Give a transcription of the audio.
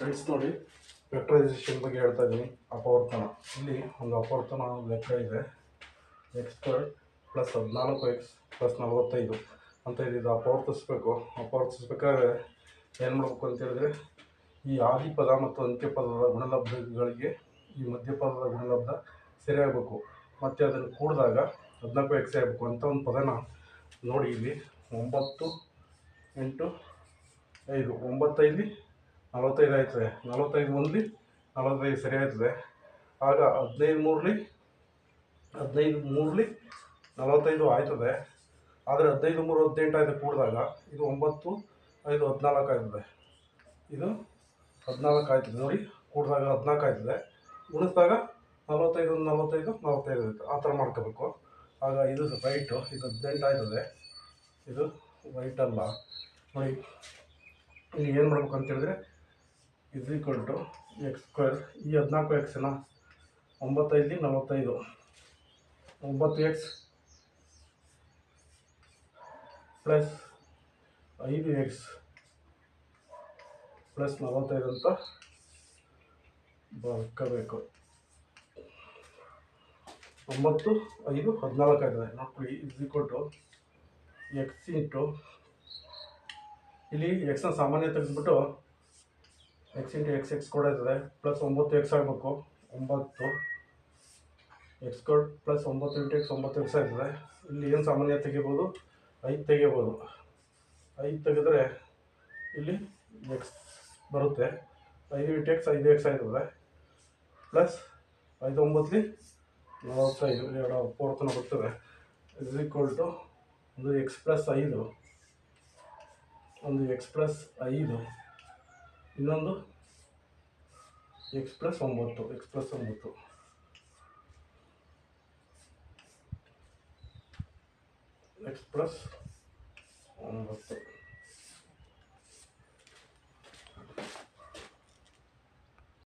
Friends ನೋಡಿ, ವೆಕ್ಟರೈಸೇಷನ್ ಬಗ್ಗೆ ಹೇಳ್ತಾ ಇದ್ದೀನಿ. ಅಪವರ್ತನ, ಇಲ್ಲಿ ಒಂದು ಅಪವರ್ತನ ಲೆಕ್ಕ ಇದೆ. x² + 14x + 45 ಅಂತ ಇದು ಅಪವರ್ತಿಸ್ಬೇಕಾದ್ರೆ ಏನು ಮಾಡಬೇಕು ಅಂತ ಹೇಳಿದ್ರೆ, ಈ ಆದಿಪದ ಮತ್ತು ಅಂತ್ಯಪದದ ಗುಣಲಬ್ಧಗಳಿಗೆ ಈ ಮಧ್ಯಪದದ ಗುಣಲಬ್ಧ ಸರಿಯಾಗಬೇಕು. ಮತ್ತು ಅದನ್ನು ಕೂಡಿದಾಗ 14x ಆಗಬೇಕು ಅಂತ ಒಂದು ಪದನ ನೋಡಿ. ಇಲ್ಲಿ 9 × 5 9 45 ಆಯ್ತದೆ. 45 1 45 ಸರಿ ಆಯ್ತದೆ. ಆಗ 15 3 45 ಆಯ್ತದೆ. ಆದರೆ 15 3 18 ಆಯ್ತು ಕೂಡಿದಾಗ ಇದು 9 5 14 ಆಯ್ತದೆ. ಇದು 14 ಆಯ್ತದೆ ನೋಡಿ. ಕೂಡಿದಾಗ 14 ಆಯ್ತದೆ. ಗುಣಿಸಿದಾಗ 45 45 45 ಆಯ್ತು. ಆ ಥರ ಮಾಡ್ಕೋಬೇಕು. ಆಗ ಇದು ರೈಟು, ಇದು 18 ಆಯ್ತದೆ. ಇದು ರೈಟ್ ಅಲ್ಲ ನೋಡಿ. ಇಲ್ಲಿ ಏನು ಮಾಡ್ಬೇಕು ಅಂತ ಹೇಳಿದ್ರೆ, = x². ಈ 14xನ 9 5 45 9x + 5x + 45 ಅಂತ ಬರ್ಕೋಬೇಕು. 9 5 14 ಆಯ್ತದೆ ನೋಡಿ. = x ಇಲ್ಲಿ ಎಕ್ಸ್ನ ಸಾಮಾನ್ಯ ತೆಗೆದುಬಿಟ್ಟು x × x ಕೂಡ ಇರ್ತದೆ. + 9x ಆಗಬೇಕು. 9x² + 9 × x 9x ಆಗ್ತದೆ. ಇಲ್ಲಿ ಏನು ಸಾಮಾನ್ಯ ತೆಗಿಬೋದು? 5 ತೆಗಿಬೋದು. 5 ತೆಗೆದ್ರೆ ಇಲ್ಲಿ x ಬರುತ್ತೆ. 5 × x 5x ಆಗ್ತದೆ. + 5 9 45 ಎರಡು ಅಪವರ್ತನ ಬರ್ತದೆ. = ಒಂದು x + 5 ಒಂದು x + 5 ಇನ್ನೊಂದು x + 9 x + 9 x + 9